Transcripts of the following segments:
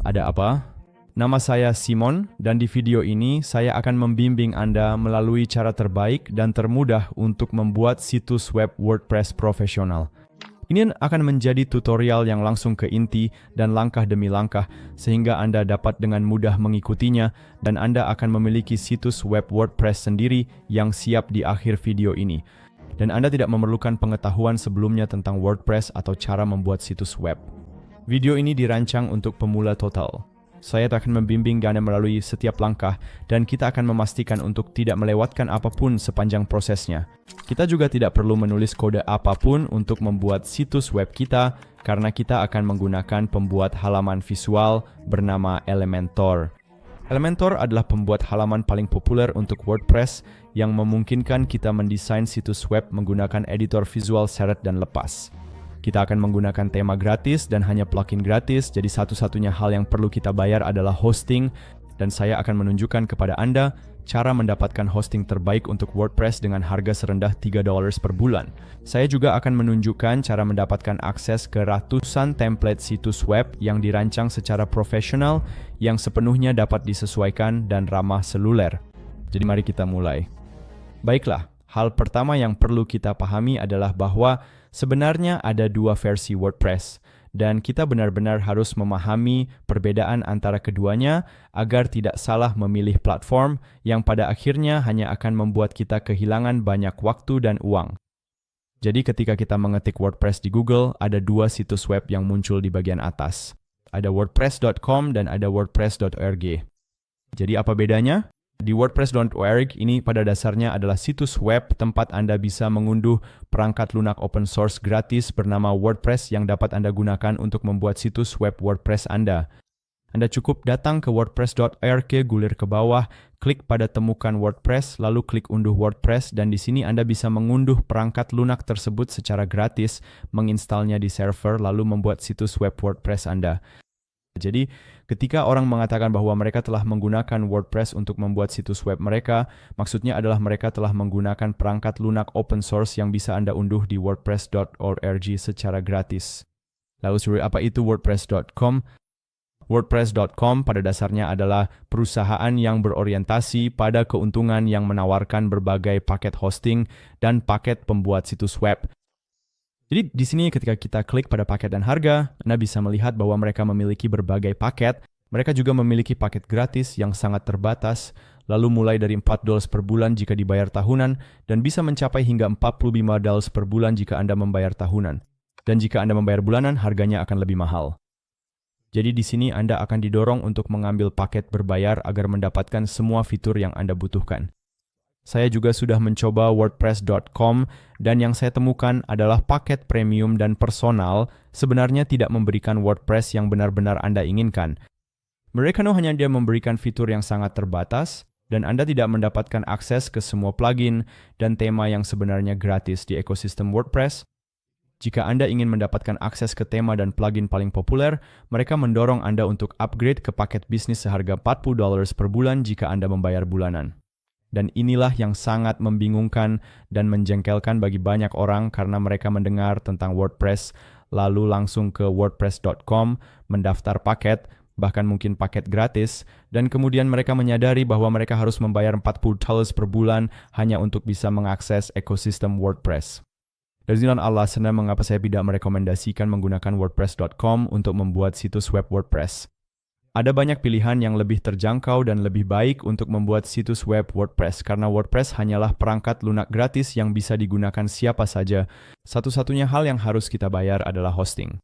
Ada apa? Nama saya Simon dan di video ini saya akan membimbing Anda melalui cara terbaik dan termudah untuk membuat situs web WordPress profesional. Ini akan menjadi tutorial yang langsung ke inti dan langkah demi langkah sehingga Anda dapat dengan mudah mengikutinya dan Anda akan memiliki situs web WordPress sendiri yang siap di akhir video ini. Dan Anda tidak memerlukan pengetahuan sebelumnya tentang WordPress atau cara membuat situs web. Video ini dirancang untuk pemula total. Saya akan membimbing Anda melalui setiap langkah dan kita akan memastikan untuk tidak melewatkan apapun sepanjang prosesnya. Kita juga tidak perlu menulis kode apapun untuk membuat situs web kita karena kita akan menggunakan pembuat halaman visual bernama Elementor. Elementor adalah pembuat halaman paling populer untuk WordPress yang memungkinkan kita mendesain situs web menggunakan editor visual seret dan lepas. Kita akan menggunakan tema gratis dan hanya plugin gratis, jadi satu-satunya hal yang perlu kita bayar adalah hosting, dan saya akan menunjukkan kepada Anda cara mendapatkan hosting terbaik untuk WordPress dengan harga serendah $3 per bulan. Saya juga akan menunjukkan cara mendapatkan akses ke ratusan template situs web yang dirancang secara profesional yang sepenuhnya dapat disesuaikan dan ramah seluler. Jadi mari kita mulai. Baiklah, hal pertama yang perlu kita pahami adalah bahwa sebenarnya ada dua versi WordPress, dan kita benar-benar harus memahami perbedaan antara keduanya agar tidak salah memilih platform yang pada akhirnya hanya akan membuat kita kehilangan banyak waktu dan uang. Jadi ketika kita mengetik WordPress di Google, ada dua situs web yang muncul di bagian atas. Ada wordpress.com dan ada wordpress.org. Jadi apa bedanya? Di wordpress.org ini pada dasarnya adalah situs web tempat Anda bisa mengunduh perangkat lunak open source gratis bernama WordPress yang dapat Anda gunakan untuk membuat situs web WordPress Anda. Anda cukup datang ke wordpress.org, gulir ke bawah, klik pada temukan WordPress, lalu klik unduh WordPress, dan di sini Anda bisa mengunduh perangkat lunak tersebut secara gratis, menginstalnya di server, lalu membuat situs web WordPress Anda. Jadi, ketika orang mengatakan bahwa mereka telah menggunakan WordPress untuk membuat situs web mereka, maksudnya adalah mereka telah menggunakan perangkat lunak open source yang bisa Anda unduh di wordpress.org secara gratis. Lalu, apa itu wordpress.com? WordPress.com pada dasarnya adalah perusahaan yang berorientasi pada keuntungan yang menawarkan berbagai paket hosting dan paket pembuat situs web. Jadi di sini ketika kita klik pada paket dan harga, Anda bisa melihat bahwa mereka memiliki berbagai paket. Mereka juga memiliki paket gratis yang sangat terbatas, lalu mulai dari $4 per bulan jika dibayar tahunan, dan bisa mencapai hingga $45 per bulan jika Anda membayar tahunan. Dan jika Anda membayar bulanan, harganya akan lebih mahal. Jadi di sini Anda akan didorong untuk mengambil paket berbayar agar mendapatkan semua fitur yang Anda butuhkan. Saya juga sudah mencoba wordpress.com dan yang saya temukan adalah paket premium dan personal sebenarnya tidak memberikan WordPress yang benar-benar Anda inginkan. Mereka hanya memberikan fitur yang sangat terbatas dan Anda tidak mendapatkan akses ke semua plugin dan tema yang sebenarnya gratis di ekosistem WordPress. Jika Anda ingin mendapatkan akses ke tema dan plugin paling populer, mereka mendorong Anda untuk upgrade ke paket bisnis seharga $40 per bulan jika Anda membayar bulanan. Dan inilah yang sangat membingungkan dan menjengkelkan bagi banyak orang karena mereka mendengar tentang WordPress, lalu langsung ke wordpress.com, mendaftar paket, bahkan mungkin paket gratis, dan kemudian mereka menyadari bahwa mereka harus membayar $40 per bulan hanya untuk bisa mengakses ekosistem WordPress. Dari sini alasannya mengapa saya tidak merekomendasikan menggunakan wordpress.com untuk membuat situs web WordPress. Ada banyak pilihan yang lebih terjangkau dan lebih baik untuk membuat situs web WordPress karena WordPress hanyalah perangkat lunak gratis yang bisa digunakan siapa saja. Satu-satunya hal yang harus kita bayar adalah hosting.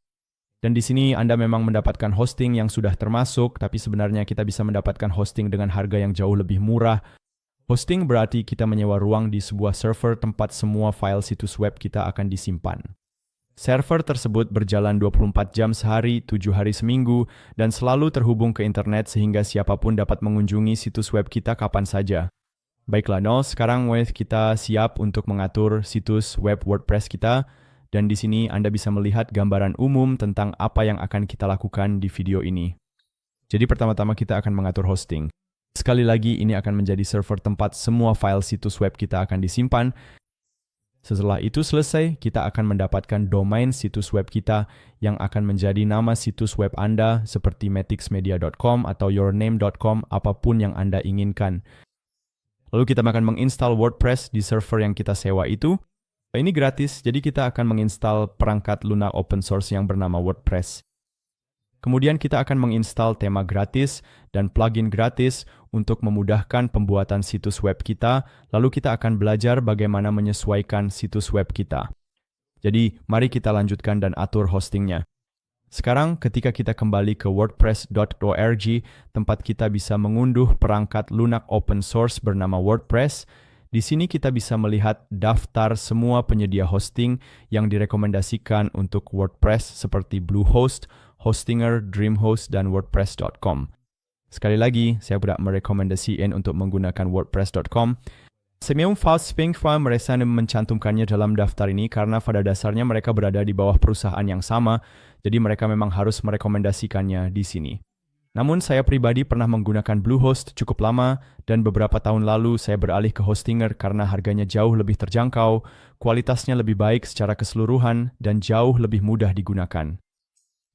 Dan di sini Anda memang mendapatkan hosting yang sudah termasuk, tapi sebenarnya kita bisa mendapatkan hosting dengan harga yang jauh lebih murah. Hosting berarti kita menyewa ruang di sebuah server tempat semua file situs web kita akan disimpan. Server tersebut berjalan 24 jam sehari, 7 hari seminggu, dan selalu terhubung ke internet sehingga siapapun dapat mengunjungi situs web kita kapan saja. Baiklah, sekarang kita siap untuk mengatur situs web WordPress kita, dan di sini Anda bisa melihat gambaran umum tentang apa yang akan kita lakukan di video ini. Jadi pertama-tama kita akan mengatur hosting. Sekali lagi, ini akan menjadi server tempat semua file situs web kita akan disimpan. Setelah itu selesai, kita akan mendapatkan domain situs web kita yang akan menjadi nama situs web Anda seperti matixmedia.com atau yourname.com, apapun yang Anda inginkan. Lalu kita akan menginstal WordPress di server yang kita sewa itu. Ini gratis, jadi kita akan menginstal perangkat lunak open source yang bernama WordPress. Kemudian kita akan menginstal tema gratis dan plugin gratis untuk memudahkan pembuatan situs web kita, lalu kita akan belajar bagaimana menyesuaikan situs web kita. Jadi, mari kita lanjutkan dan atur hostingnya. Sekarang, ketika kita kembali ke wordpress.org, tempat kita bisa mengunduh perangkat lunak open source bernama WordPress, di sini kita bisa melihat daftar semua penyedia hosting yang direkomendasikan untuk WordPress seperti Bluehost, Hostinger, DreamHost, dan WordPress.com. Sekali lagi, saya tidak merekomendasikan untuk menggunakan WordPress.com. Saya memang mereka mencantumkannya dalam daftar ini karena pada dasarnya mereka berada di bawah perusahaan yang sama, jadi mereka memang harus merekomendasikannya di sini. Namun saya pribadi pernah menggunakan Bluehost cukup lama dan beberapa tahun lalu saya beralih ke Hostinger karena harganya jauh lebih terjangkau, kualitasnya lebih baik secara keseluruhan, dan jauh lebih mudah digunakan.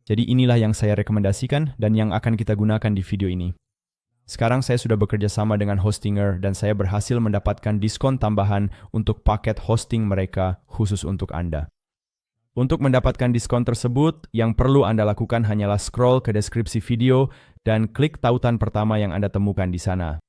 Jadi inilah yang saya rekomendasikan dan yang akan kita gunakan di video ini. Sekarang saya sudah bekerja sama dengan Hostinger dan saya berhasil mendapatkan diskon tambahan untuk paket hosting mereka khusus untuk Anda. Untuk mendapatkan diskon tersebut, yang perlu Anda lakukan hanyalah scroll ke deskripsi video dan klik tautan pertama yang Anda temukan di sana.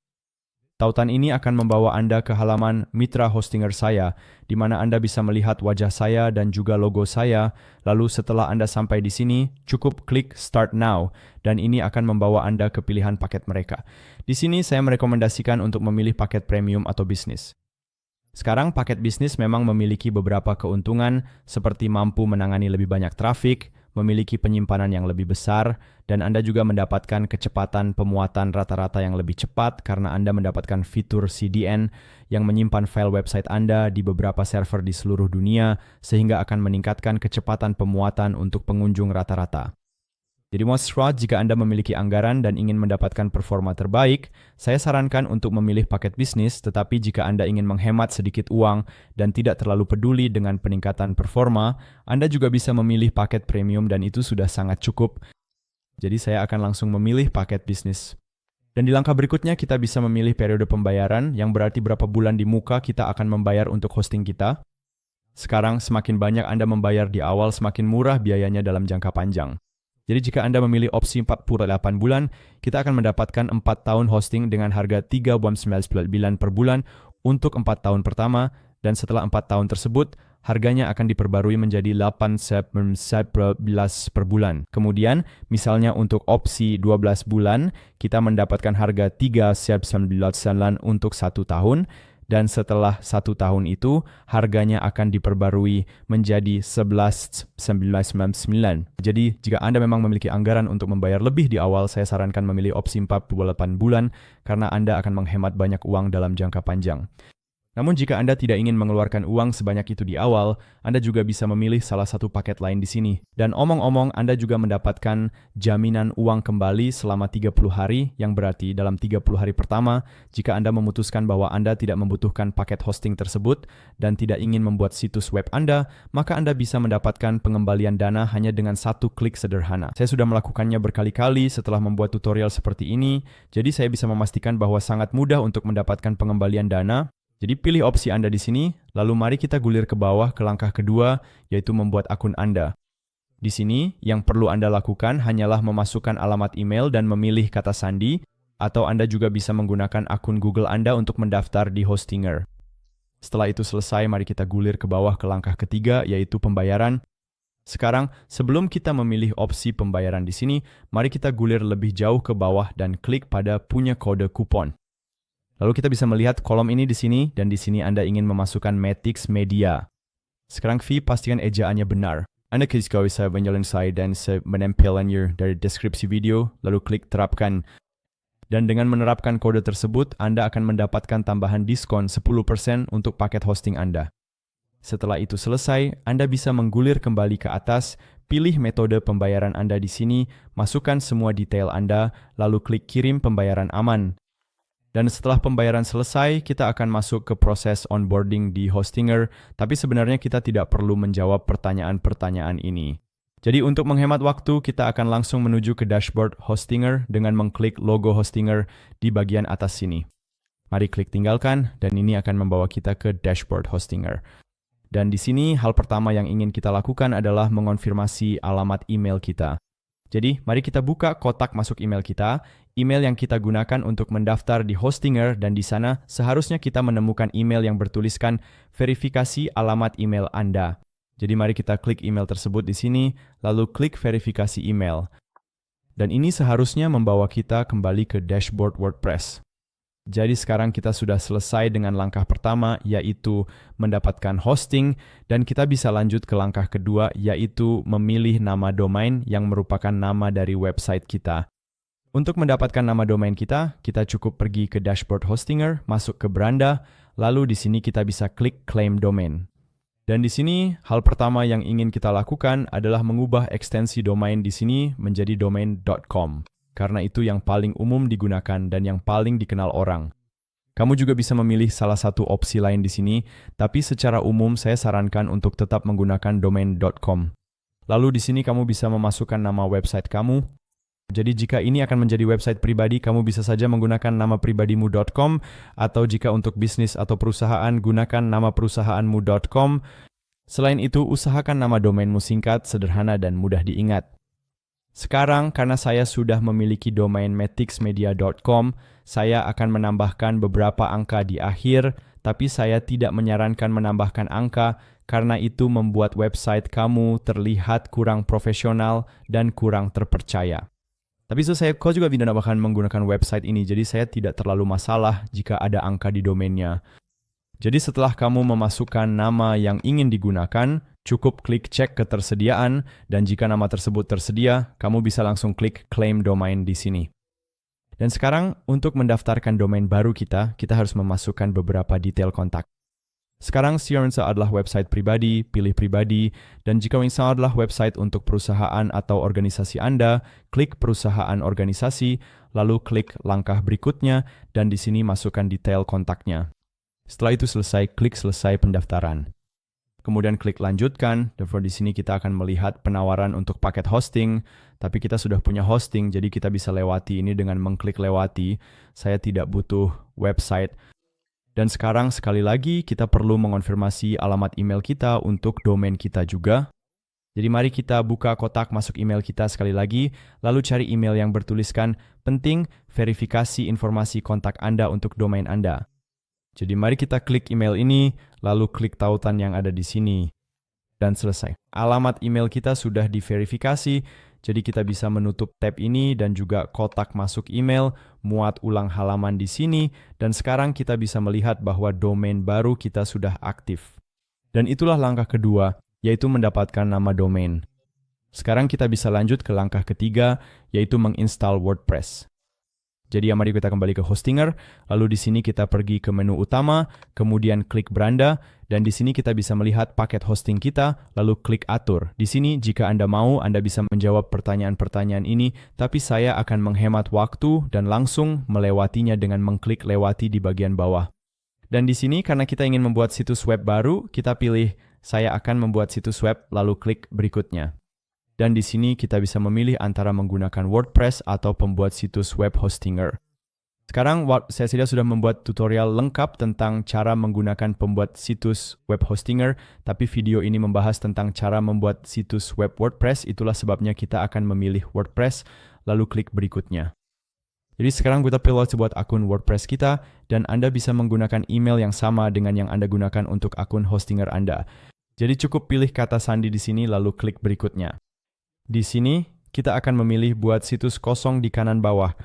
Tautan ini akan membawa Anda ke halaman Mitra Hostinger saya, di mana Anda bisa melihat wajah saya dan juga logo saya. Lalu setelah Anda sampai di sini, cukup klik Start Now, dan ini akan membawa Anda ke pilihan paket mereka. Di sini saya merekomendasikan untuk memilih paket premium atau bisnis. Sekarang paket bisnis memang memiliki beberapa keuntungan, seperti mampu menangani lebih banyak trafik, memiliki penyimpanan yang lebih besar, dan Anda juga mendapatkan kecepatan pemuatan rata-rata yang lebih cepat karena Anda mendapatkan fitur CDN yang menyimpan file website Anda di beberapa server di seluruh dunia, sehingga akan meningkatkan kecepatan pemuatan untuk pengunjung rata-rata. Jadi jika Anda memiliki anggaran dan ingin mendapatkan performa terbaik, saya sarankan untuk memilih paket bisnis, tetapi jika Anda ingin menghemat sedikit uang dan tidak terlalu peduli dengan peningkatan performa, Anda juga bisa memilih paket premium dan itu sudah sangat cukup. Jadi saya akan langsung memilih paket bisnis. Dan di langkah berikutnya kita bisa memilih periode pembayaran, yang berarti berapa bulan di muka kita akan membayar untuk hosting kita. Sekarang semakin banyak Anda membayar di awal, semakin murah biayanya dalam jangka panjang. Jadi jika Anda memilih opsi 48 bulan, kita akan mendapatkan 4 tahun hosting dengan harga 3,99 per bulan untuk 4 tahun pertama, dan setelah 4 tahun tersebut, harganya akan diperbarui menjadi 8,11 per bulan. Kemudian, misalnya untuk opsi 12 bulan, kita mendapatkan harga 3,99 untuk 1 tahun, dan setelah 1 tahun itu, harganya akan diperbarui menjadi 11,999. Jadi, jika Anda memang memiliki anggaran untuk membayar lebih di awal, saya sarankan memilih opsi 48 bulan karena Anda akan menghemat banyak uang dalam jangka panjang. Namun jika Anda tidak ingin mengeluarkan uang sebanyak itu di awal, Anda juga bisa memilih salah satu paket lain di sini. Dan omong-omong, Anda juga mendapatkan jaminan uang kembali selama 30 hari, yang berarti dalam 30 hari pertama, jika Anda memutuskan bahwa Anda tidak membutuhkan paket hosting tersebut dan tidak ingin membuat situs web Anda, maka Anda bisa mendapatkan pengembalian dana hanya dengan satu klik sederhana. Saya sudah melakukannya berkali-kali setelah membuat tutorial seperti ini, jadi saya bisa memastikan bahwa sangat mudah untuk mendapatkan pengembalian dana. Jadi pilih opsi Anda di sini, lalu mari kita gulir ke bawah ke langkah kedua, yaitu membuat akun Anda. Di sini, yang perlu Anda lakukan hanyalah memasukkan alamat email dan memilih kata sandi, atau Anda juga bisa menggunakan akun Google Anda untuk mendaftar di Hostinger. Setelah itu selesai, mari kita gulir ke bawah ke langkah ketiga, yaitu pembayaran. Sekarang, sebelum kita memilih opsi pembayaran di sini, mari kita gulir lebih jauh ke bawah dan klik pada punya kode kupon. Lalu kita bisa melihat kolom ini di sini, dan di sini Anda ingin memasukkan Matix Media. Sekarang pastikan ejaannya benar. Anda bisa menyelesaikan dan menempelkannya dari deskripsi video, lalu klik terapkan. Dan dengan menerapkan kode tersebut, Anda akan mendapatkan tambahan diskon 10% untuk paket hosting Anda. Setelah itu selesai, Anda bisa menggulir kembali ke atas, pilih metode pembayaran Anda di sini, masukkan semua detail Anda, lalu klik kirim pembayaran aman. Dan setelah pembayaran selesai, kita akan masuk ke proses onboarding di Hostinger, tapi sebenarnya kita tidak perlu menjawab pertanyaan-pertanyaan ini. Jadi untuk menghemat waktu, kita akan langsung menuju ke dashboard Hostinger dengan mengklik logo Hostinger di bagian atas sini. Mari klik tinggalkan, dan ini akan membawa kita ke dashboard Hostinger. Dan di sini hal pertama yang ingin kita lakukan adalah mengonfirmasi alamat email kita. Jadi, mari kita buka kotak masuk email kita, email yang kita gunakan untuk mendaftar di Hostinger, dan di sana seharusnya kita menemukan email yang bertuliskan verifikasi alamat email Anda. Jadi mari kita klik email tersebut di sini, lalu klik verifikasi email. Dan ini seharusnya membawa kita kembali ke dashboard WordPress. Jadi sekarang kita sudah selesai dengan langkah pertama, yaitu mendapatkan hosting, dan kita bisa lanjut ke langkah kedua, yaitu memilih nama domain yang merupakan nama dari website kita. Untuk mendapatkan nama domain kita cukup pergi ke dashboard Hostinger, masuk ke beranda, lalu di sini kita bisa klik claim domain. Dan di sini, hal pertama yang ingin kita lakukan adalah mengubah ekstensi domain di sini menjadi domain.com. Karena itu yang paling umum digunakan dan yang paling dikenal orang. Kamu juga bisa memilih salah satu opsi lain di sini, tapi secara umum saya sarankan untuk tetap menggunakan domain.com. Lalu di sini kamu bisa memasukkan nama website kamu. Jadi jika ini akan menjadi website pribadi, kamu bisa saja menggunakan nama pribadimu.com, atau jika untuk bisnis atau perusahaan, gunakan nama perusahaanmu.com. Selain itu, usahakan nama domainmu singkat, sederhana, dan mudah diingat. Sekarang, karena saya sudah memiliki domain metixmedia.com, saya akan menambahkan beberapa angka di akhir, tapi saya tidak menyarankan menambahkan angka karena itu membuat website kamu terlihat kurang profesional dan kurang terpercaya. Tapi kau juga bisa bahkan menggunakan website ini, jadi saya tidak terlalu masalah jika ada angka di domainnya. Jadi setelah kamu memasukkan nama yang ingin digunakan, cukup klik cek ketersediaan, dan jika nama tersebut tersedia, kamu bisa langsung klik claim domain di sini. Dan sekarang, untuk mendaftarkan domain baru kita harus memasukkan beberapa detail kontak. Sekarang, Sionsa adalah website pribadi, pilih pribadi, dan jika Winsa adalah website untuk perusahaan atau organisasi Anda, klik perusahaan organisasi, lalu klik langkah berikutnya, dan di sini masukkan detail kontaknya. Setelah itu selesai, klik selesai pendaftaran. Kemudian klik lanjutkan, dan di sini kita akan melihat penawaran untuk paket hosting, tapi kita sudah punya hosting, jadi kita bisa lewati ini dengan mengklik lewati. Saya tidak butuh website. Dan sekarang sekali lagi kita perlu mengonfirmasi alamat email kita untuk domain kita juga. Jadi mari kita buka kotak masuk email kita sekali lagi, lalu cari email yang bertuliskan penting verifikasi informasi kontak Anda untuk domain Anda. Jadi mari kita klik email ini, lalu klik tautan yang ada di sini. Dan selesai. Alamat email kita sudah diverifikasi, jadi kita bisa menutup tab ini dan juga kotak masuk email, muat ulang halaman di sini, dan sekarang kita bisa melihat bahwa domain baru kita sudah aktif. Dan itulah langkah kedua, yaitu mendapatkan nama domain. Sekarang kita bisa lanjut ke langkah ketiga, yaitu menginstal WordPress. Jadi mari kita kembali ke Hostinger, lalu di sini kita pergi ke menu utama, kemudian klik beranda, dan di sini kita bisa melihat paket hosting kita, lalu klik atur. Di sini jika Anda mau, Anda bisa menjawab pertanyaan-pertanyaan ini, tapi saya akan menghemat waktu dan langsung melewatinya dengan mengklik lewati di bagian bawah. Dan di sini karena kita ingin membuat situs web baru, kita pilih saya akan membuat situs web, lalu klik berikutnya. Dan di sini kita bisa memilih antara menggunakan WordPress atau pembuat situs web Hostinger. Sekarang saya sudah membuat tutorial lengkap tentang cara menggunakan pembuat situs web Hostinger, tapi video ini membahas tentang cara membuat situs web WordPress, itulah sebabnya kita akan memilih WordPress, lalu klik berikutnya. Jadi sekarang kita pilih buat akun WordPress kita, dan Anda bisa menggunakan email yang sama dengan yang Anda gunakan untuk akun Hostinger Anda. Jadi cukup pilih kata sandi di sini, lalu klik berikutnya. Di sini, kita akan memilih buat situs kosong di kanan bawah.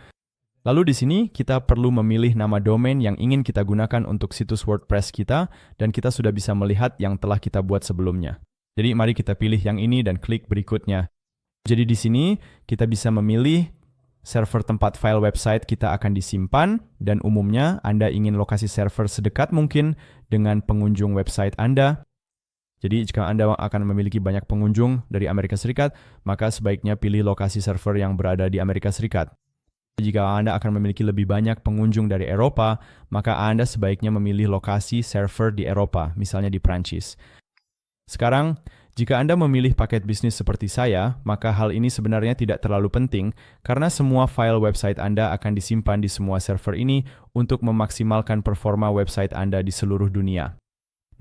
Lalu di sini, kita perlu memilih nama domain yang ingin kita gunakan untuk situs WordPress kita, dan kita sudah bisa melihat yang telah kita buat sebelumnya. Jadi mari kita pilih yang ini dan klik berikutnya. Jadi di sini, kita bisa memilih server tempat file website kita akan disimpan, dan umumnya Anda ingin lokasi server sedekat mungkin dengan pengunjung website Anda. Jadi jika Anda akan memiliki banyak pengunjung dari Amerika Serikat, maka sebaiknya pilih lokasi server yang berada di Amerika Serikat. Jika Anda akan memiliki lebih banyak pengunjung dari Eropa, maka Anda sebaiknya memilih lokasi server di Eropa, misalnya di Prancis. Sekarang, jika Anda memilih paket bisnis seperti saya, maka hal ini sebenarnya tidak terlalu penting karena semua file website Anda akan disimpan di semua server ini untuk memaksimalkan performa website Anda di seluruh dunia.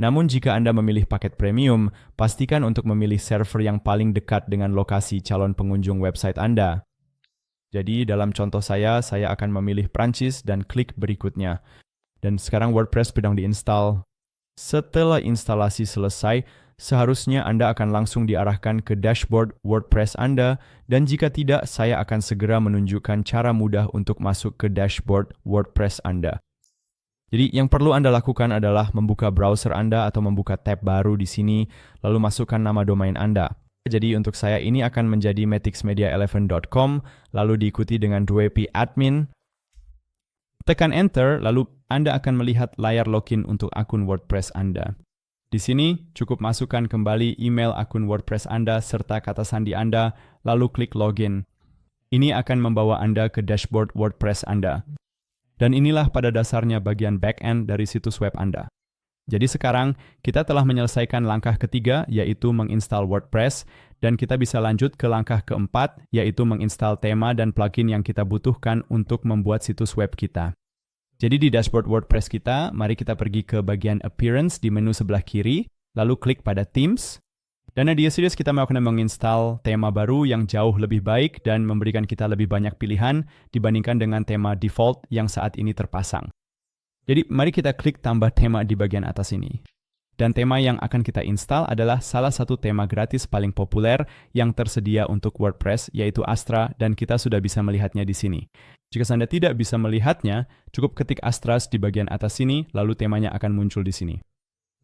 Namun jika Anda memilih paket premium, pastikan untuk memilih server yang paling dekat dengan lokasi calon pengunjung website Anda. Jadi dalam contoh saya akan memilih Prancis dan klik berikutnya. Dan sekarang WordPress sedang diinstal. Setelah instalasi selesai, seharusnya Anda akan langsung diarahkan ke dashboard WordPress Anda, dan jika tidak, saya akan segera menunjukkan cara mudah untuk masuk ke dashboard WordPress Anda. Jadi yang perlu Anda lakukan adalah membuka browser Anda atau membuka tab baru di sini, lalu masukkan nama domain Anda. Jadi untuk saya ini akan menjadi matixmedia11.com, lalu diikuti dengan WP admin. Tekan enter, lalu Anda akan melihat layar login untuk akun WordPress Anda. Di sini cukup masukkan kembali email akun WordPress Anda serta kata sandi Anda, lalu klik login. Ini akan membawa Anda ke dashboard WordPress Anda. Dan inilah pada dasarnya bagian back-end dari situs web Anda. Jadi sekarang kita telah menyelesaikan langkah ketiga, yaitu menginstal WordPress, dan kita bisa lanjut ke langkah keempat, yaitu menginstal tema dan plugin yang kita butuhkan untuk membuat situs web kita. Jadi di dashboard WordPress kita, mari kita pergi ke bagian Appearance di menu sebelah kiri, lalu klik pada Themes. Dan di sini kita akan menginstal tema baru yang jauh lebih baik dan memberikan kita lebih banyak pilihan dibandingkan dengan tema default yang saat ini terpasang. Jadi mari kita klik tambah tema di bagian atas ini. Dan tema yang akan kita install adalah salah satu tema gratis paling populer yang tersedia untuk WordPress, yaitu Astra, dan kita sudah bisa melihatnya di sini. Jika Anda tidak bisa melihatnya, cukup ketik Astras di bagian atas sini, lalu temanya akan muncul di sini.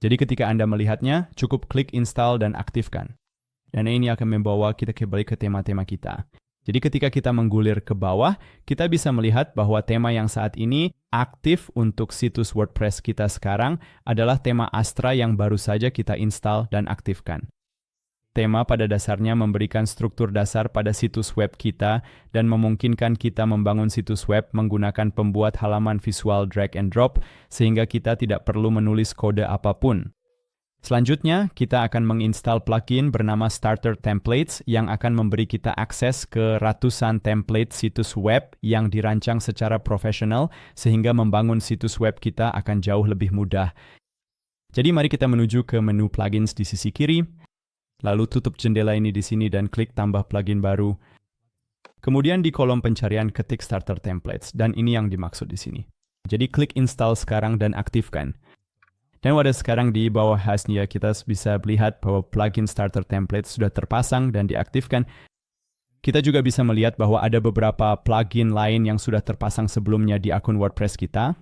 Jadi ketika Anda melihatnya, cukup klik install dan aktifkan. Dan ini akan membawa kita kembali ke tema-tema kita. Jadi ketika kita menggulir ke bawah, kita bisa melihat bahwa tema yang saat ini aktif untuk situs WordPress kita sekarang adalah tema Astra yang baru saja kita install dan aktifkan. Tema pada dasarnya memberikan struktur dasar pada situs web kita dan memungkinkan kita membangun situs web menggunakan pembuat halaman visual drag and drop sehingga kita tidak perlu menulis kode apapun. Selanjutnya, kita akan menginstal plugin bernama Starter Templates yang akan memberi kita akses ke ratusan template situs web yang dirancang secara profesional sehingga membangun situs web kita akan jauh lebih mudah. Jadi mari kita menuju ke menu plugins di sisi kiri, lalu tutup jendela ini di sini dan klik tambah plugin baru. Kemudian di kolom pencarian ketik Starter Templates dan ini yang dimaksud di sini. Jadi klik install sekarang dan aktifkan. Dan pada sekarang di bawah hashnya kita bisa melihat bahwa plugin Starter Template sudah terpasang dan diaktifkan. Kita juga bisa melihat bahwa ada beberapa plugin lain yang sudah terpasang sebelumnya di akun WordPress kita.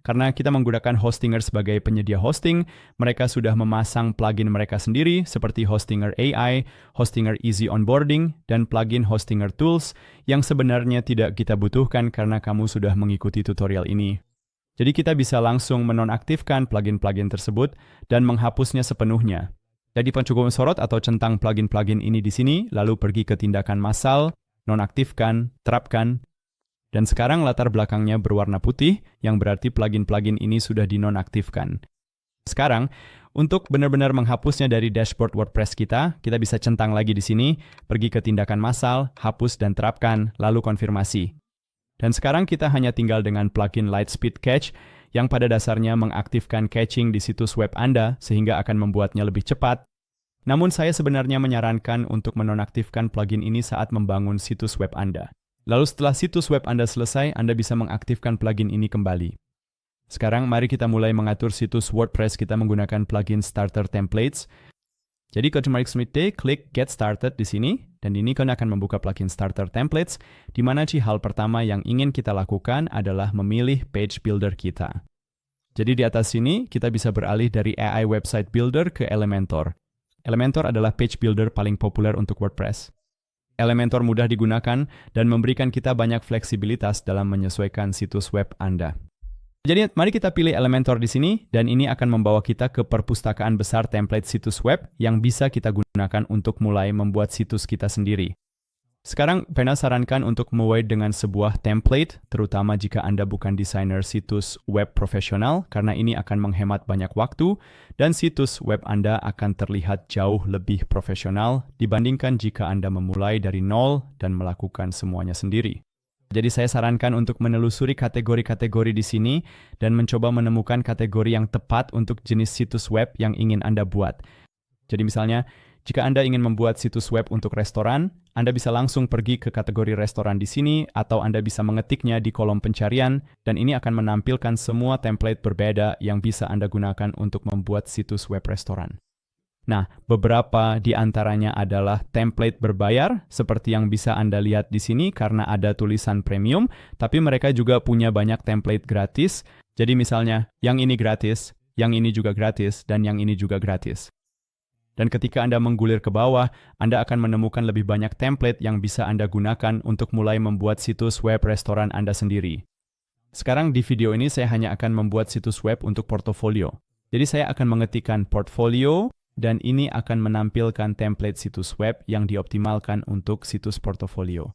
Karena kita menggunakan Hostinger sebagai penyedia hosting, mereka sudah memasang plugin mereka sendiri seperti Hostinger AI, Hostinger Easy Onboarding, dan plugin Hostinger Tools yang sebenarnya tidak kita butuhkan karena kamu sudah mengikuti tutorial ini. Jadi kita bisa langsung menonaktifkan plugin-plugin tersebut dan menghapusnya sepenuhnya. Jadi cukup sorot atau centang plugin-plugin ini di sini, lalu pergi ke tindakan massal, nonaktifkan, terapkan, dan sekarang latar belakangnya berwarna putih, yang berarti plugin-plugin ini sudah dinonaktifkan. Sekarang, untuk benar-benar menghapusnya dari dashboard WordPress kita bisa centang lagi di sini, pergi ke tindakan massal, hapus dan terapkan, lalu konfirmasi. Dan sekarang kita hanya tinggal dengan plugin Lightspeed Cache yang pada dasarnya mengaktifkan caching di situs web Anda sehingga akan membuatnya lebih cepat. Namun saya sebenarnya menyarankan untuk menonaktifkan plugin ini saat membangun situs web Anda. Lalu setelah situs web Anda selesai, Anda bisa mengaktifkan plugin ini kembali. Sekarang mari kita mulai mengatur situs WordPress kita menggunakan plugin Starter Templates. Jadi kalau klik Get Started di sini, dan ini akan membuka plugin Starter Templates, di mana hal pertama yang ingin kita lakukan adalah memilih page builder kita. Jadi di atas sini, kita bisa beralih dari AI Website Builder ke Elementor. Elementor adalah page builder paling populer untuk WordPress. Elementor mudah digunakan dan memberikan kita banyak fleksibilitas dalam menyesuaikan situs web Anda. Jadi mari kita pilih Elementor di sini dan ini akan membawa kita ke perpustakaan besar template situs web yang bisa kita gunakan untuk mulai membuat situs kita sendiri. Sekarang Pena sarankan untuk mulai dengan sebuah template, terutama jika Anda bukan desainer situs web profesional, karena ini akan menghemat banyak waktu, dan situs web Anda akan terlihat jauh lebih profesional dibandingkan jika Anda memulai dari nol dan melakukan semuanya sendiri. Jadi saya sarankan untuk menelusuri kategori-kategori di sini dan mencoba menemukan kategori yang tepat untuk jenis situs web yang ingin Anda buat. Jadi misalnya, jika Anda ingin membuat situs web untuk restoran, Anda bisa langsung pergi ke kategori restoran di sini, atau Anda bisa mengetiknya di kolom pencarian, dan ini akan menampilkan semua template berbeda yang bisa Anda gunakan untuk membuat situs web restoran. Nah, beberapa di antaranya adalah template berbayar, seperti yang bisa Anda lihat di sini karena ada tulisan premium, tapi mereka juga punya banyak template gratis. Jadi misalnya, yang ini gratis, yang ini juga gratis, dan yang ini juga gratis. Dan ketika Anda menggulir ke bawah, Anda akan menemukan lebih banyak template yang bisa Anda gunakan untuk mulai membuat situs web restoran Anda sendiri. Sekarang di video ini saya hanya akan membuat situs web untuk portofolio. Jadi saya akan mengetikkan portfolio, dan ini akan menampilkan template situs web yang dioptimalkan untuk situs portofolio.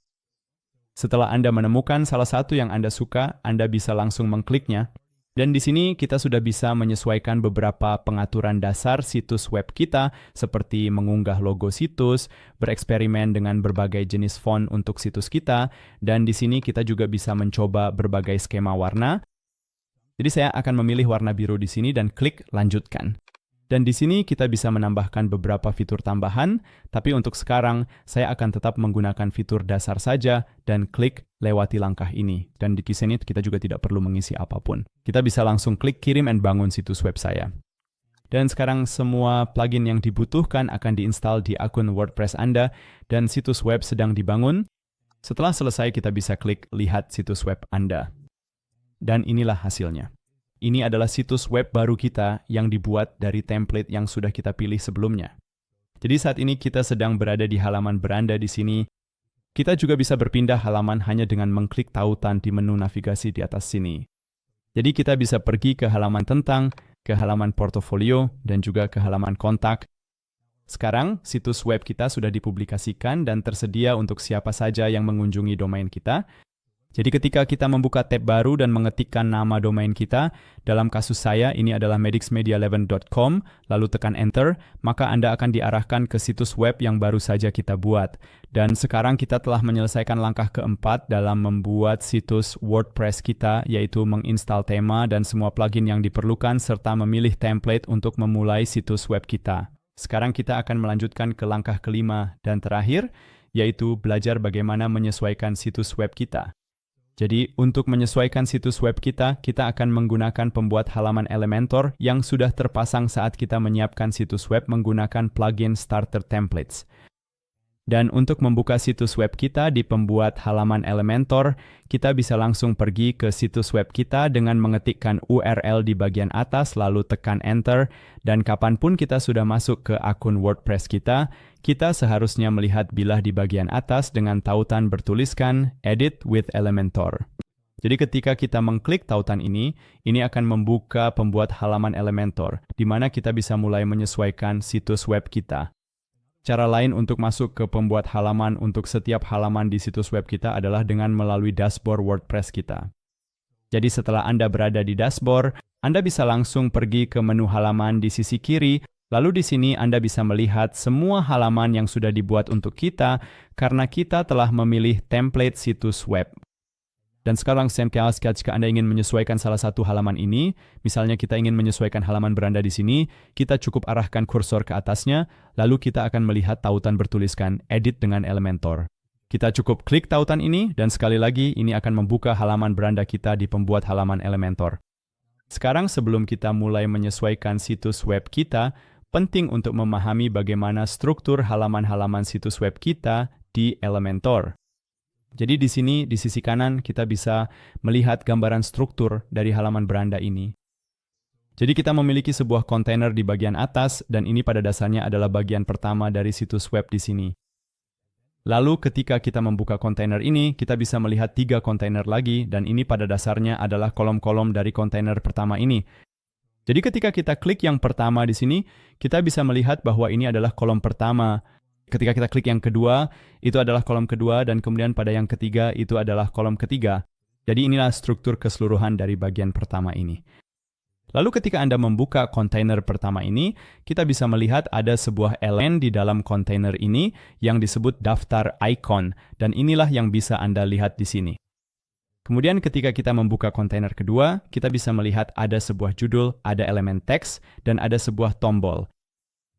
Setelah Anda menemukan salah satu yang Anda suka, Anda bisa langsung mengkliknya. Dan di sini kita sudah bisa menyesuaikan beberapa pengaturan dasar situs web kita, seperti mengunggah logo situs, bereksperimen dengan berbagai jenis font untuk situs kita, dan di sini kita juga bisa mencoba berbagai skema warna. Jadi saya akan memilih warna biru di sini dan klik lanjutkan. Dan di sini kita bisa menambahkan beberapa fitur tambahan, tapi untuk sekarang saya akan tetap menggunakan fitur dasar saja dan klik lewati langkah ini. Dan di sini kita juga tidak perlu mengisi apapun. Kita bisa langsung klik kirim dan bangun situs web saya. Dan sekarang semua plugin yang dibutuhkan akan diinstal di akun WordPress Anda dan situs web sedang dibangun. Setelah selesai kita bisa klik lihat situs web Anda. Dan inilah hasilnya. Ini adalah situs web baru kita yang dibuat dari template yang sudah kita pilih sebelumnya. Jadi saat ini kita sedang berada di halaman beranda di sini. Kita juga bisa berpindah halaman hanya dengan mengklik tautan di menu navigasi di atas sini. Jadi kita bisa pergi ke halaman tentang, ke halaman portofolio, dan juga ke halaman kontak. Sekarang, situs web kita sudah dipublikasikan dan tersedia untuk siapa saja yang mengunjungi domain kita. Jadi ketika kita membuka tab baru dan mengetikkan nama domain kita, dalam kasus saya ini adalah medixmedia11.com, lalu tekan enter, maka Anda akan diarahkan ke situs web yang baru saja kita buat. Dan sekarang kita telah menyelesaikan langkah keempat dalam membuat situs WordPress kita, yaitu menginstal tema dan semua plugin yang diperlukan serta memilih template untuk memulai situs web kita. Sekarang kita akan melanjutkan ke langkah kelima dan terakhir, yaitu belajar bagaimana menyesuaikan situs web kita. Jadi, untuk menyesuaikan situs web kita akan menggunakan pembuat halaman Elementor yang sudah terpasang saat kita menyiapkan situs web menggunakan plugin Starter Templates. Dan untuk membuka situs web kita di pembuat halaman Elementor, kita bisa langsung pergi ke situs web kita dengan mengetikkan URL di bagian atas lalu tekan enter, dan kapanpun kita sudah masuk ke akun WordPress kita seharusnya melihat bilah di bagian atas dengan tautan bertuliskan Edit with Elementor. Jadi ketika kita mengklik tautan ini akan membuka pembuat halaman Elementor, di mana kita bisa mulai menyesuaikan situs web kita. Cara lain untuk masuk ke pembuat halaman untuk setiap halaman di situs web kita adalah dengan melalui dashboard WordPress kita. Jadi setelah Anda berada di dashboard, Anda bisa langsung pergi ke menu halaman di sisi kiri, lalu di sini Anda bisa melihat semua halaman yang sudah dibuat untuk kita karena kita telah memilih template situs web. Dan sekarang jika Anda ingin menyesuaikan salah satu halaman ini, misalnya kita ingin menyesuaikan halaman beranda di sini, kita cukup arahkan kursor ke atasnya, lalu kita akan melihat tautan bertuliskan Edit dengan Elementor. Kita cukup klik tautan ini, dan sekali lagi ini akan membuka halaman beranda kita di pembuat halaman Elementor. Sekarang sebelum kita mulai menyesuaikan situs web kita, penting untuk memahami bagaimana struktur halaman-halaman situs web kita di Elementor. Jadi di sini, di sisi kanan, kita bisa melihat gambaran struktur dari halaman beranda ini. Jadi kita memiliki sebuah kontainer di bagian atas, dan ini pada dasarnya adalah bagian pertama dari situs web di sini. Lalu ketika kita membuka kontainer ini, kita bisa melihat 3 kontainer lagi, dan ini pada dasarnya adalah kolom-kolom dari kontainer pertama ini. Jadi ketika kita klik yang pertama di sini, kita bisa melihat bahwa ini adalah kolom pertama. Ketika kita klik yang kedua, itu adalah kolom kedua, dan kemudian pada yang ketiga, itu adalah kolom ketiga. Jadi inilah struktur keseluruhan dari bagian pertama ini. Lalu ketika Anda membuka kontainer pertama ini, kita bisa melihat ada sebuah elemen di dalam kontainer ini yang disebut daftar icon, dan inilah yang bisa Anda lihat di sini. Kemudian ketika kita membuka kontainer kedua, kita bisa melihat ada sebuah judul, ada elemen teks, dan ada sebuah tombol.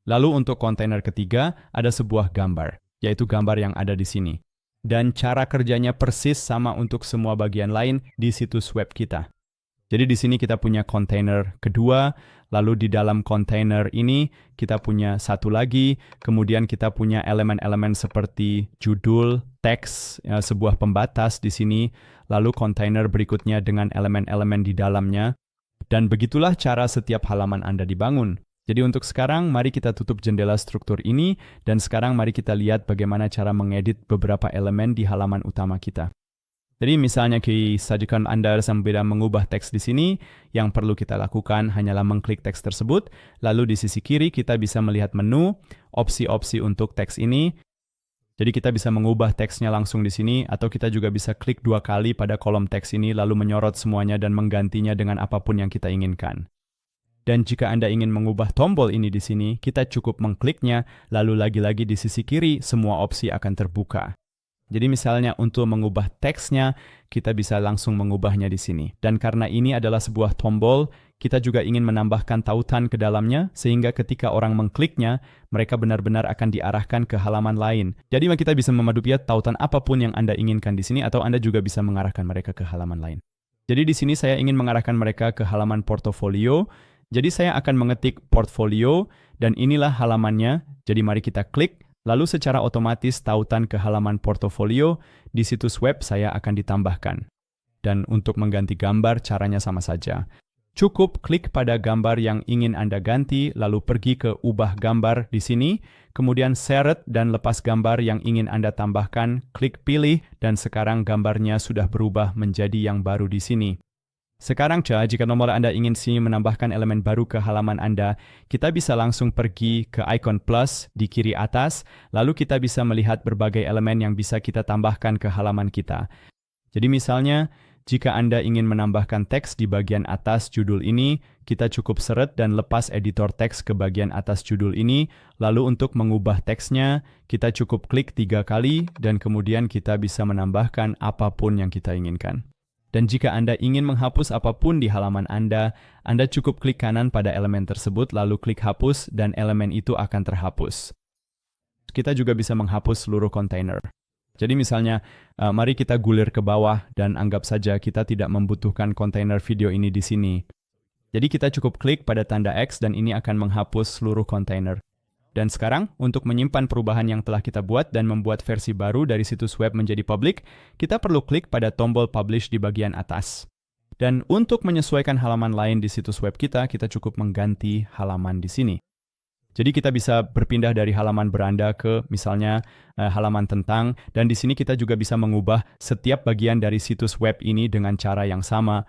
Lalu untuk kontainer ketiga, ada sebuah gambar, yaitu gambar yang ada di sini. Dan cara kerjanya persis sama untuk semua bagian lain di situs web kita. Jadi di sini kita punya kontainer kedua, lalu di dalam kontainer ini kita punya satu lagi, kemudian kita punya elemen-elemen seperti judul, teks, sebuah pembatas di sini, lalu kontainer berikutnya dengan elemen-elemen di dalamnya, dan begitulah cara setiap halaman Anda dibangun. Jadi untuk sekarang, mari kita tutup jendela struktur ini, dan sekarang mari kita lihat bagaimana cara mengedit beberapa elemen di halaman utama kita. Jadi misalnya sajikan Anda sambil mengubah teks di sini, yang perlu kita lakukan hanyalah mengklik teks tersebut, lalu di sisi kiri kita bisa melihat menu, opsi-opsi untuk teks ini. Jadi kita bisa mengubah teksnya langsung di sini, atau kita juga bisa klik 2 kali pada kolom teks ini, lalu menyorot semuanya dan menggantinya dengan apapun yang kita inginkan. Dan jika Anda ingin mengubah tombol ini di sini, kita cukup mengkliknya, lalu lagi-lagi di sisi kiri semua opsi akan terbuka. Jadi misalnya untuk mengubah teksnya, kita bisa langsung mengubahnya di sini. Dan karena ini adalah sebuah tombol, kita juga ingin menambahkan tautan ke dalamnya, sehingga ketika orang mengkliknya, mereka benar-benar akan diarahkan ke halaman lain. Jadi kita bisa memadukan tautan apapun yang Anda inginkan di sini, atau Anda juga bisa mengarahkan mereka ke halaman lain. Jadi di sini saya ingin mengarahkan mereka ke halaman portofolio. Jadi saya akan mengetik portfolio, dan inilah halamannya. Jadi mari kita klik. Lalu secara otomatis tautan ke halaman portofolio di situs web saya akan ditambahkan. Dan untuk mengganti gambar caranya sama saja. Cukup klik pada gambar yang ingin Anda ganti, lalu pergi ke ubah gambar di sini, kemudian seret dan lepas gambar yang ingin Anda tambahkan, klik pilih, dan sekarang gambarnya sudah berubah menjadi yang baru di sini. Sekarang jika nomor Anda ingin menambahkan elemen baru ke halaman Anda, kita bisa langsung pergi ke icon plus di kiri atas, lalu kita bisa melihat berbagai elemen yang bisa kita tambahkan ke halaman kita. Jadi misalnya, jika Anda ingin menambahkan teks di bagian atas judul ini, kita cukup seret dan lepas editor teks ke bagian atas judul ini, lalu untuk mengubah teksnya, kita cukup klik 3 kali, dan kemudian kita bisa menambahkan apapun yang kita inginkan. Dan jika Anda ingin menghapus apapun di halaman Anda cukup klik kanan pada elemen tersebut, lalu klik hapus, dan elemen itu akan terhapus. Kita juga bisa menghapus seluruh kontainer. Jadi misalnya, mari kita gulir ke bawah, dan anggap saja kita tidak membutuhkan kontainer video ini di sini. Jadi kita cukup klik pada tanda X, dan ini akan menghapus seluruh kontainer. Dan sekarang, untuk menyimpan perubahan yang telah kita buat dan membuat versi baru dari situs web menjadi publik, kita perlu klik pada tombol Publish di bagian atas. Dan untuk menyesuaikan halaman lain di situs web kita cukup mengganti halaman di sini. Jadi kita bisa berpindah dari halaman beranda ke misalnya halaman tentang, dan di sini kita juga bisa mengubah setiap bagian dari situs web ini dengan cara yang sama.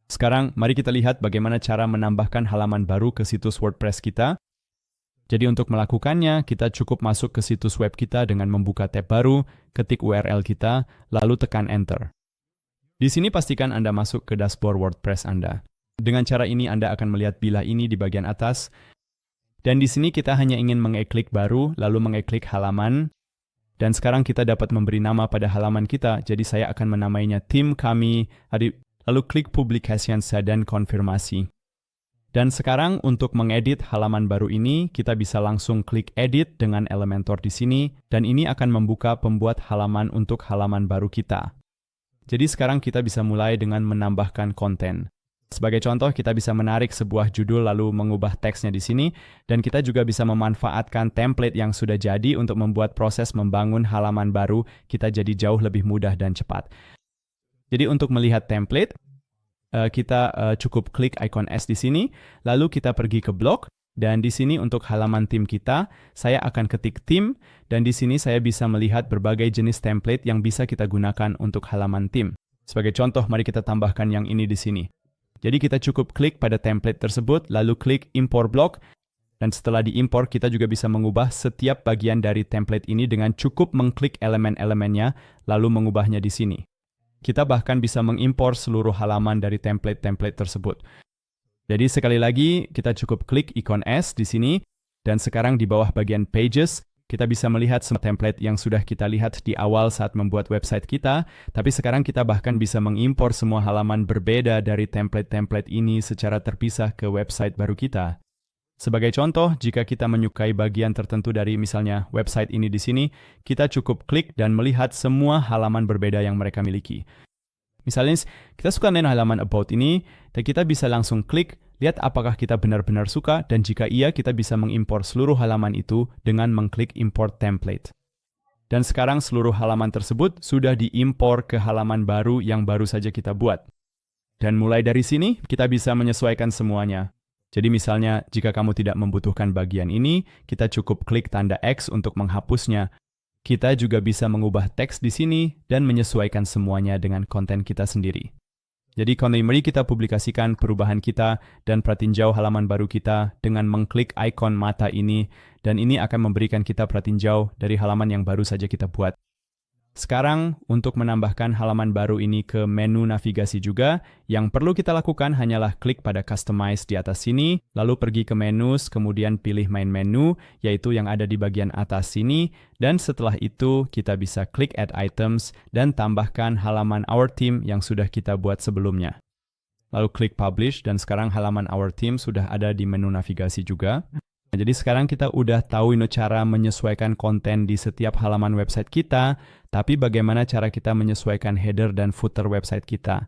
Sekarang, mari kita lihat bagaimana cara menambahkan halaman baru ke situs WordPress kita. Jadi untuk melakukannya, kita cukup masuk ke situs web kita dengan membuka tab baru, ketik URL kita, lalu tekan Enter. Di sini pastikan Anda masuk ke dashboard WordPress Anda. Dengan cara ini Anda akan melihat bilah ini di bagian atas. Dan di sini kita hanya ingin mengeklik baru, lalu mengeklik halaman. Dan sekarang kita dapat memberi nama pada halaman kita, jadi saya akan menamainya tim kami, lalu klik Publications dan konfirmasi. Dan sekarang untuk mengedit halaman baru ini, kita bisa langsung klik Edit dengan Elementor di sini, dan ini akan membuka pembuat halaman untuk halaman baru kita. Jadi sekarang kita bisa mulai dengan menambahkan konten. Sebagai contoh, kita bisa menarik sebuah judul lalu mengubah teksnya di sini, dan kita juga bisa memanfaatkan template yang sudah jadi untuk membuat proses membangun halaman baru kita jadi jauh lebih mudah dan cepat. Jadi untuk melihat template, kita cukup klik icon S di sini, lalu kita pergi ke blog, dan di sini untuk halaman tim kita, saya akan ketik tim, dan di sini saya bisa melihat berbagai jenis template yang bisa kita gunakan untuk halaman tim. Sebagai contoh, mari kita tambahkan yang ini di sini. Jadi kita cukup klik pada template tersebut, lalu klik import blog, Dan setelah diimpor, kita juga bisa mengubah setiap bagian dari template ini dengan cukup mengklik elemen-elemennya, lalu mengubahnya di sini. Kita bahkan bisa mengimpor seluruh halaman dari template-template tersebut. Jadi sekali lagi, kita cukup klik ikon S di sini, dan sekarang di bawah bagian Pages, kita bisa melihat semua template yang sudah kita lihat di awal saat membuat website kita, tapi sekarang kita bahkan bisa mengimpor semua halaman berbeda dari template-template ini secara terpisah ke website baru kita. Sebagai contoh, jika kita menyukai bagian tertentu dari misalnya website ini di sini, kita cukup klik dan melihat semua halaman berbeda yang mereka miliki. Misalnya, kita suka dengan halaman About ini, dan kita bisa langsung klik, lihat apakah kita benar-benar suka, dan jika iya, kita bisa mengimpor seluruh halaman itu dengan mengklik Import Template. Dan sekarang seluruh halaman tersebut sudah diimpor ke halaman baru yang baru saja kita buat. Dan mulai dari sini, kita bisa menyesuaikan semuanya. Jadi misalnya, jika kamu tidak membutuhkan bagian ini, kita cukup klik tanda X untuk menghapusnya. Kita juga bisa mengubah teks di sini dan menyesuaikan semuanya dengan konten kita sendiri. Jadi mari kita publikasikan perubahan kita dan pratinjau halaman baru kita dengan mengklik ikon mata ini, dan ini akan memberikan kita pratinjau dari halaman yang baru saja kita buat. Sekarang, untuk menambahkan halaman baru ini ke menu navigasi juga, yang perlu kita lakukan hanyalah klik pada Customize di atas sini, lalu pergi ke Menus, kemudian pilih Main Menu, yaitu yang ada di bagian atas sini, dan setelah itu kita bisa klik Add Items dan tambahkan halaman Our Team yang sudah kita buat sebelumnya. Lalu klik Publish, dan sekarang halaman Our Team sudah ada di menu navigasi juga. Jadi sekarang kita udah tahu cara menyesuaikan konten di setiap halaman website kita, tapi bagaimana cara kita menyesuaikan header dan footer website kita.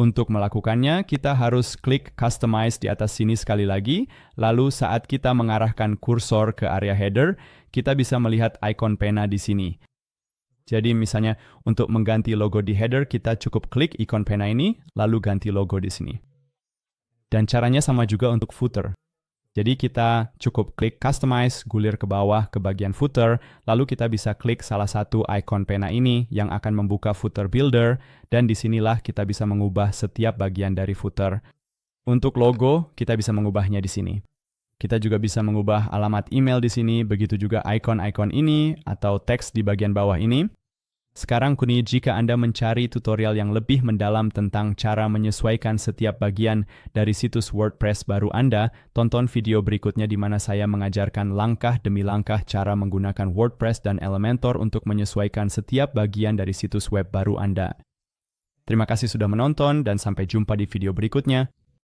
Untuk melakukannya, kita harus klik Customize di atas sini sekali lagi, lalu saat kita mengarahkan kursor ke area header, kita bisa melihat ikon pena di sini. Jadi misalnya untuk mengganti logo di header, kita cukup klik ikon pena ini, lalu ganti logo di sini. Dan caranya sama juga untuk footer. Jadi kita cukup klik Customize, gulir ke bawah ke bagian footer, lalu kita bisa klik salah satu ikon pena ini yang akan membuka footer builder, dan disinilah kita bisa mengubah setiap bagian dari footer. Untuk logo, kita bisa mengubahnya di sini. Kita juga bisa mengubah alamat email di sini, begitu juga ikon-ikon ini atau teks di bagian bawah ini. Sekarang jika Anda mencari tutorial yang lebih mendalam tentang cara menyesuaikan setiap bagian dari situs WordPress baru Anda, tonton video berikutnya di mana saya mengajarkan langkah demi langkah cara menggunakan WordPress dan Elementor untuk menyesuaikan setiap bagian dari situs web baru Anda. Terima kasih sudah menonton dan sampai jumpa di video berikutnya.